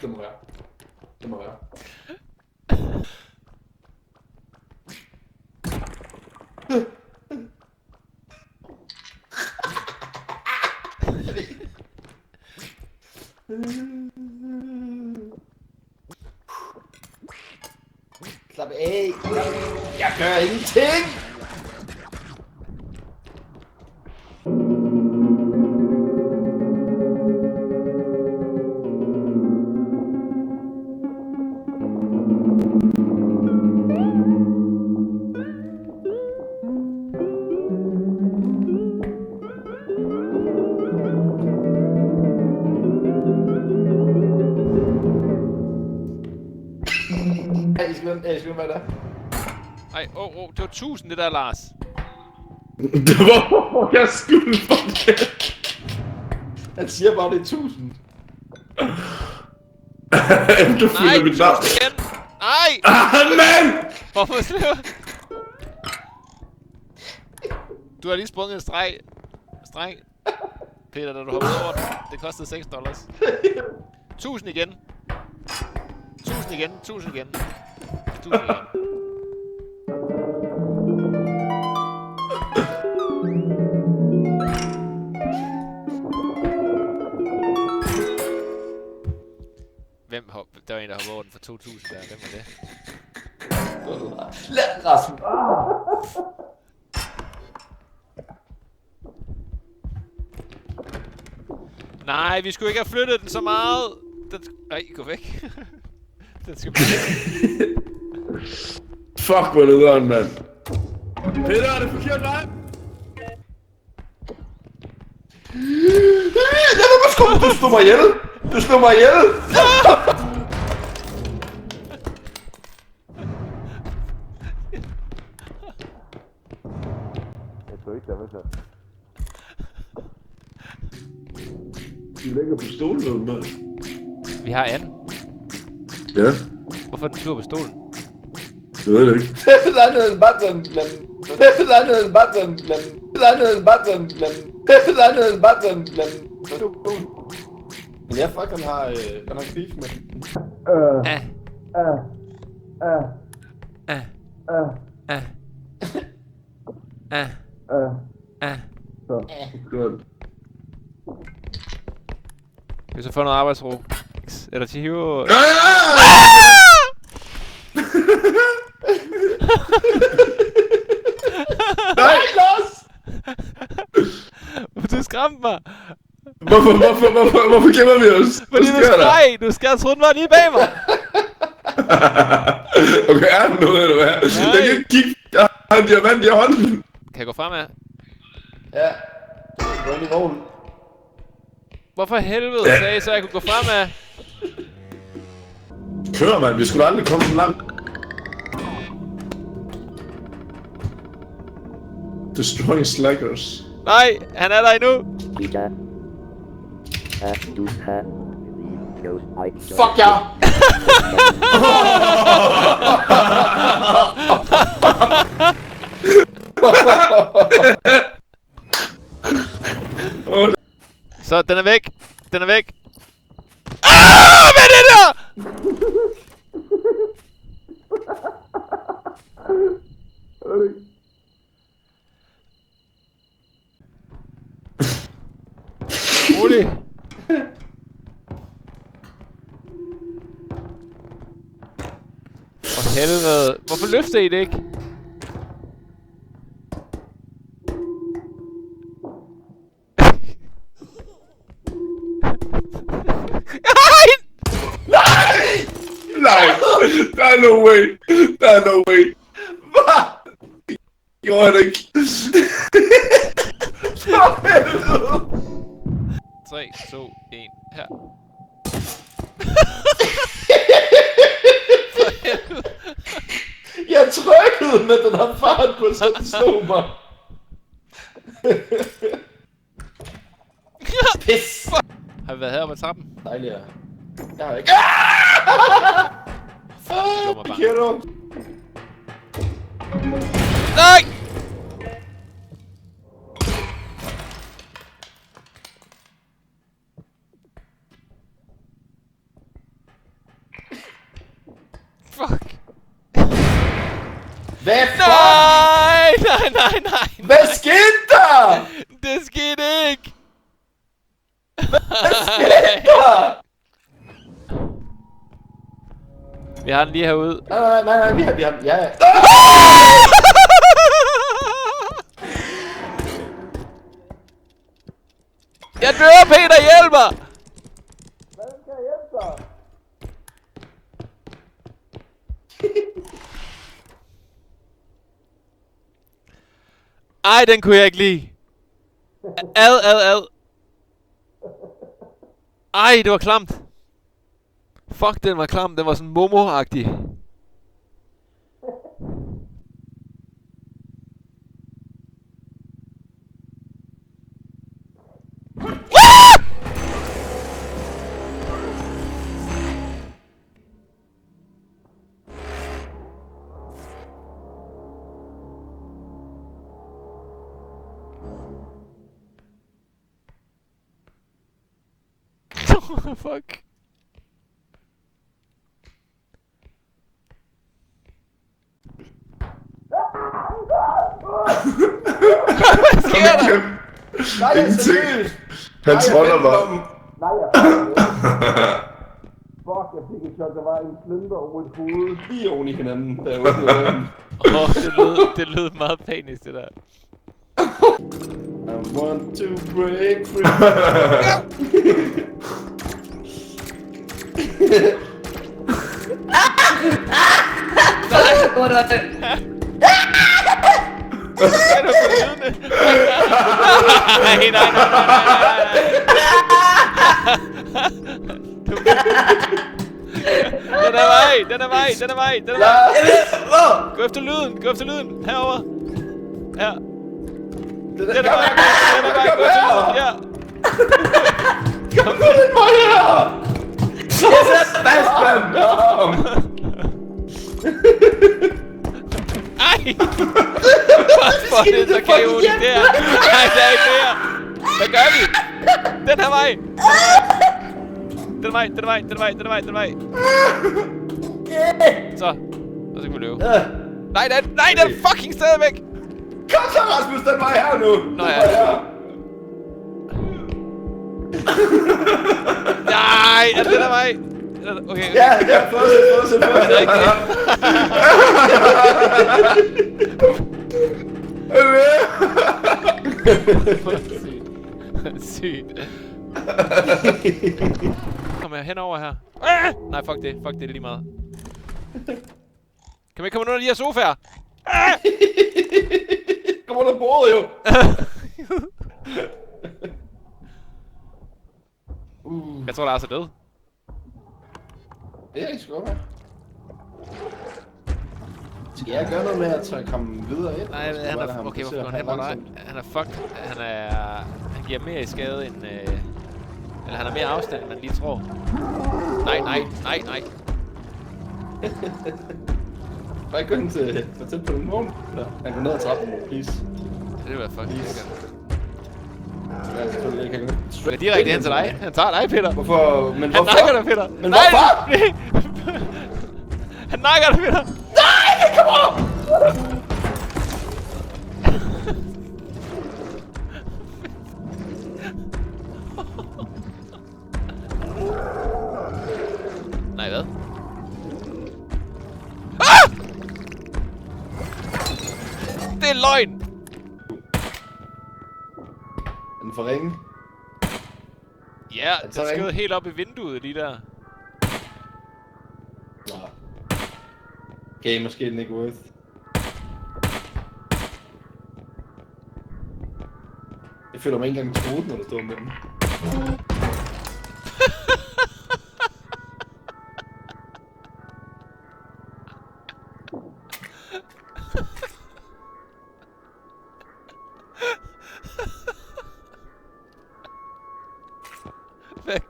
Det må være. Det må være. Slap af. Jeg gør ingenting. Jeg skal være der. Ej, det var 1000 det der, Lars. Det var jeg skyld for det. Han siger bare, det er 1000. Du følger mit navn. Igen. Nej! Mand! Hvorfor slipper? Du har lige sprunget en streng. Peter, da du hoppede over den. Det kostede $6. 1000 igen. 1000 igen. 1000 igen. 1000 igen. Der var en, der hoppede over den for 2000 der. Hvem var det? Lad Rasmus. Nej, vi skulle ikke have flyttet den så meget. Den ej, gå væk. Den skal blive. Fuck, hvor lederen, mand. Peter, er det forkert vej? Du slog mig ihjel! Du slog mig ihjel! Jeg tror ikke, der var så. Du lægger på stolen, mand. Vi har anden. Ja. Hvorfor er den tur på stolen? Det ved jeg ikke. Ja, fuck, han har beef med den. Godt. Vi så få noget arbejdsro. Eller Chihiro. Nej, Lars! Du skræmte mig. Hvorfor gemmer vi os? Fordi du skreg. Du skal have troet, den var lige bag mig. Okay, er den noget, eller hvad? Jeg kan ikke kigge. Jeg har en diamant i hånden. Kan jeg gå fremad? Ja. Gå ind i vognen. Hvorfor helvede sagde I så, jeg kunne gå fremad? Kør, mand. Vi skulle aldrig komme så langt. Destroying slackers. Nej, han er der endnu. Fuck ja! Så, den er væk. Den er væk. Ah, hvad er det der? Rolig. For helvede. Hvorfor løfter I det ikke? Nej! Der er no way! Der er no way! Hvad? Gjorde jeg det ikke? For helvede! 3, 2, 1, her. Jeg trykkede med den her fart på, så den slog mig. Pis! Har vi været heroppe ad trappen? Dejligt, ja. Jeg har ikke. Slå mig bare. Kære. Nej! Fuck. Hvad fuck? Nej, nej, nej, nej. Hvad skete der? Det skete ikke. Hvad skete der? Vi har den lige herude. Nej, vi har den. Ja. Jeg dør, Peter, hjælp mig! Hvad skal jeg hjælpe dig? Ej, den kunne jeg ikke lide. Ad. Ej, det var klamt. Fuck, den var klam. Den var sådan Momo-agtig. Fuck. Hvad sker der? Nej, jeg er seriøst. Han troller mig. Nej, jeg fuck, jeg fik et chok. Der var en splinter over et hoved lige oven i hinanden, da jeg åbnede øjnene. Det lød meget panisk, det der. I want to break free. Hvor er det? Hvad er du for lydende? Nej. Den er vej. Gå efter lyden. Herover. Her. Den er vej. Gå efter lyden. Ja. Kom nu den vej her! Så fast, mand! Ej! Hvorfor er det så kaotisk der? Nej, der er ikke mere! Hvad gør vi? Den her vej! Den vej! Så. Og så kan vi løbe. Nej, den er fucking stadigvæk! Kom så, Rasmus, den vej her nu! Nå ja. Nej, er det den her vej? Okay. Ja, fortsæt. Det er ikke det. Sygt. Kom her, henover her. Nej, fuck det er lige meget. Kan vi komme under de her sofaer? Kom under bordet, jo! Jeg tror, Lars er død. Det er ikke skål, skal jeg gøre noget med at komme videre ind? Nej, han er... Okay, hvorfor går han hen på dig? Han er fucked. Han giver mere i skade end... Eller han har mere afstand, end man lige tror. Nej. Bare gå ind til... Fortæl på den morgen. Han går ned ad trappen, please. Det vil være fucking lækkert. Ja, selvfølgelig ikke. Det er direkte hen til dig. Han tager dig, Peter. Hvorfor? Men Han hvorfor? nakker dig, Peter. Men hvorfor? Nej! Han nakker dig, Peter. Nej, kom on! Nej, hvad? Ah! Det er løgn! Er den for ringe? Ja, den det så er skød ringe? helt op i vinduet lige der. Nå. Okay, måske er den ikke worth. Jeg føler mig ikke engang troet, når der står med den.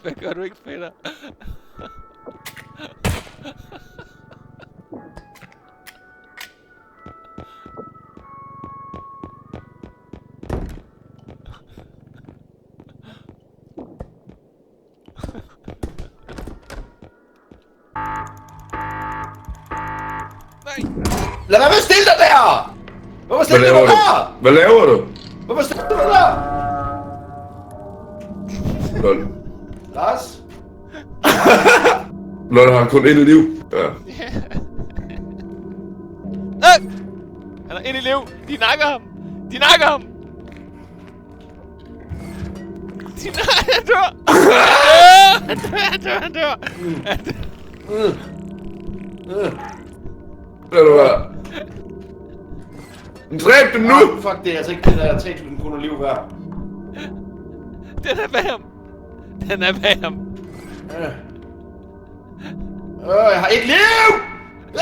Hvad gør du ikke, Peter? Nej! Lad være med at stille dig der! Hvorfor Hvad stiller du laver dig du? der? Hvad laver du? Hvorfor stiller du dig der? Lol. Lars? Lol har kun et liv. Ja. Han er inde i liv! De nakker ham! De nakker ham! De nakker... Han dør! Han dør! Han dør! Han dør! Ved du hvad? Dræb dem nu! Fuck, det er altså ikke det der 3.000 kroner liv værd. Den er bag ham! Den er bag ham! Jeg har et liv! Ah!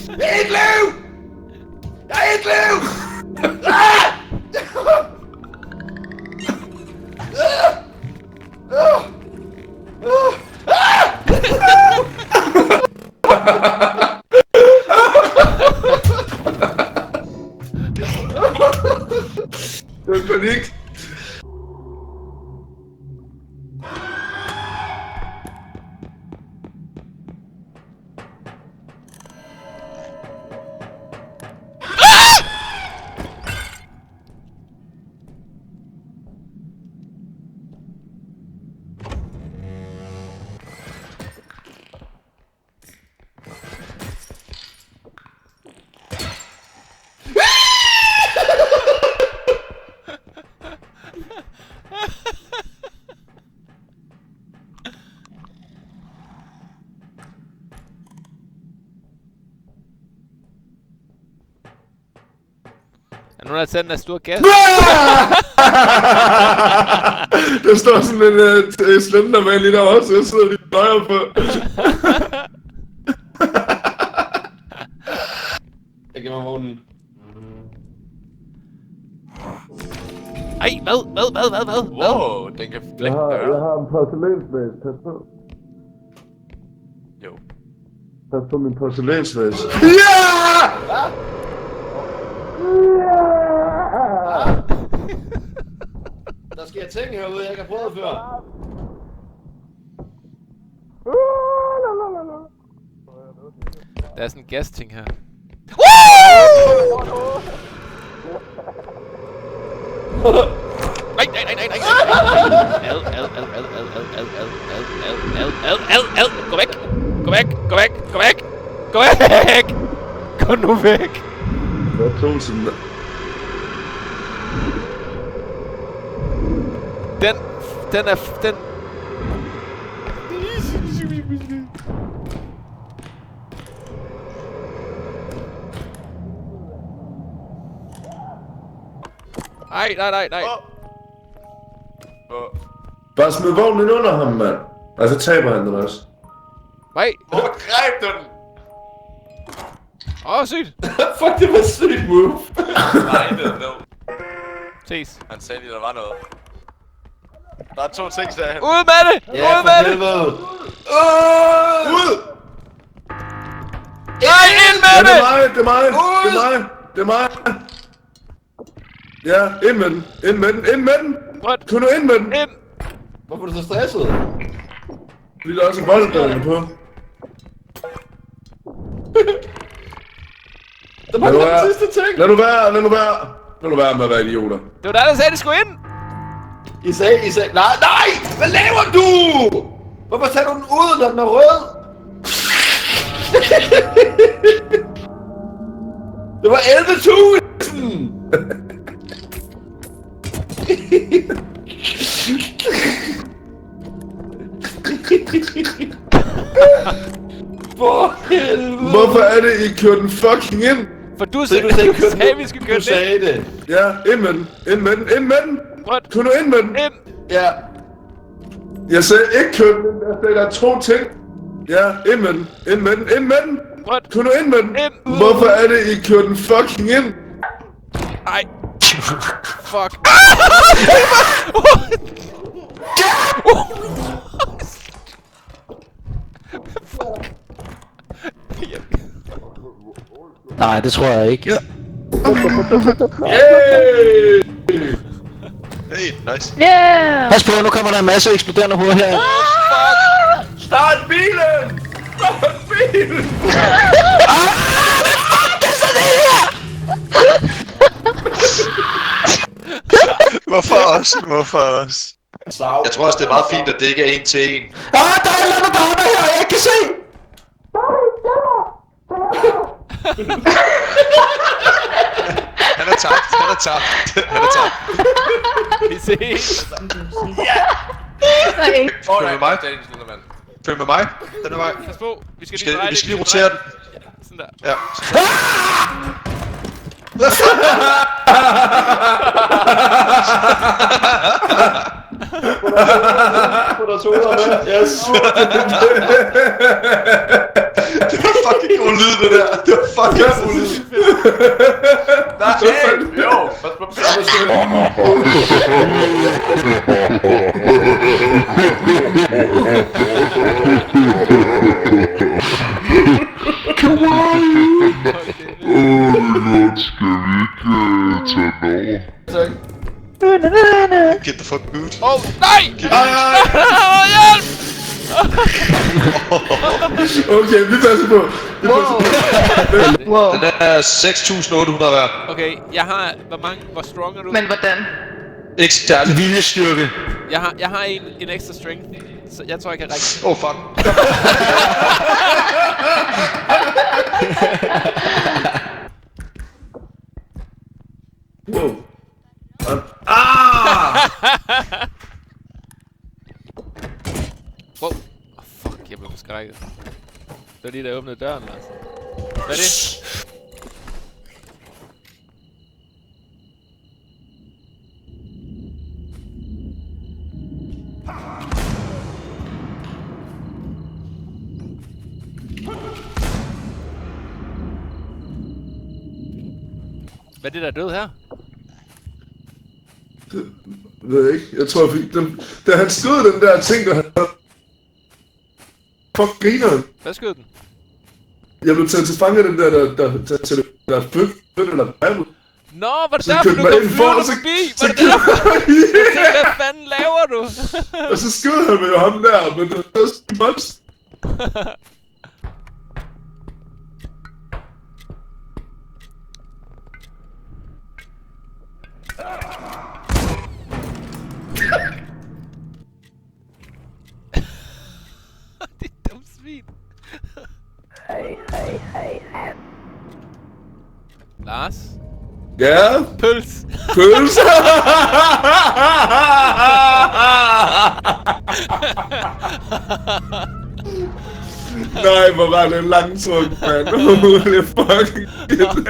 Jeg har et liv! Jeg har et liv! Ah! Det er panik. Er nogen, der har taget den der store gas? Der står sådan en Slenderman lige derovre, så jeg sidder lige nøjer på. Jeg giver mig vognen. Ej, hvad? Wow, den kan flække døre. har en porcelænsvæs, pas på. Jo. Pas på min porcelænsvæs. Ja! Der sker ting herude, jeg ikke har prøvet før. Der er sådan en gas-ting her. Nej. Ad. Gå væk. Gå nu væk. Hvad tog sådan der? Den er... Nej. Bare smid vognen under ham, mand. Og så taber han den også. Nej. Hvor greb du den? Sygt. Fuck, det var sygt move. Nej, det er no. Ses. Han sagde lige, der var noget. Der er 2 ting, sagde han. Ud med det! Ja, Ud med det! helvede. Ud! Nej, ind med Ja, det! det er mig. Ja, ind med den. Rødt. Kom nu ind med den. Ind. Hvorfor er du så stresset? Fordi der er også bolddørene på. Det var den sidste ting. Lad nu være. Lad nu være med at være idioter. Det var dig, der sagde, at de skulle ind. I sagde... Nej! Hvad laver du? Hvorfor tager du den ud, når den er rød? Det var 11.000! For helvede! Hvorfor er det, I kører den fucking ind? For du Så du sagde, at vi skulle køre Du sagde det. Ja, ind med den. Ind med den. Ind med den. Rødt. Kom nu ind med den. Ind. Ja. Jeg sagde ikke kør den. Jeg sagde, der er 2 ting. Ja, ind med den. Ind med den. Ind med den. Rødt. Kom nu ind med den. Ind. Hvorfor er det, I kører den fucking ind? Ej. Fuck. Nej, det tror jeg ikke. Ja. Hey! Hey, nice. Yeah! Pas på, nu kommer der en masse eksploderende hoveder her. Start bilen! Start bilen! Hvorfor os? Hvorfor os? Jeg tror også, det er meget fint, at det ikke er 1 til 1. Der er en eller anden dame her, jeg ikke kan se. Han er tabt. Han er tabt. Han er tabt. Vi ses. Nej. Følg med mig. Følg med mig. Den er vej. Pas på. Vi skal Vi skal lige rotere den. Sådan der. Ja. Få der 2 med. Yes. Det var fucking god lyd, det der. Det var fucking god lyd. Nej, jo. Pas på Get the fuck out. Åh, nej! Hjælp! Okay, vi passer på. Vi passer på. Wow. Den er 6.800 værd. Okay, jeg har... Hvor strong er du? Men hvordan? Ikke særligt. Viljestyrke. Jeg har en ekstra strength. Så jeg tror, jeg kan række. Oh fuck. Wow. Wow. Fuck, jeg blev forskrækket. Det var lige, der åbnede døren, Lars. Hvad er det? Hvad er det, der er død her? Jeg ved ikke. Jeg tror, da han skød den der ting, der han... Fuck, grineren. Hvad skød den? Jeg blev taget til fange af den der flyt eller bræmmet. Nå, var det Så derfor, kørte du mig kom ind for, flyvende og så- forbi? så Var det derfor? Yeah! Hvad fanden laver du? Og så skød han med ham der, men det var så much. Det er dumt svin. Lars? Ja, Pøls. pølse. Nej, hvor var det langtryk, mand. Holy fucking shit.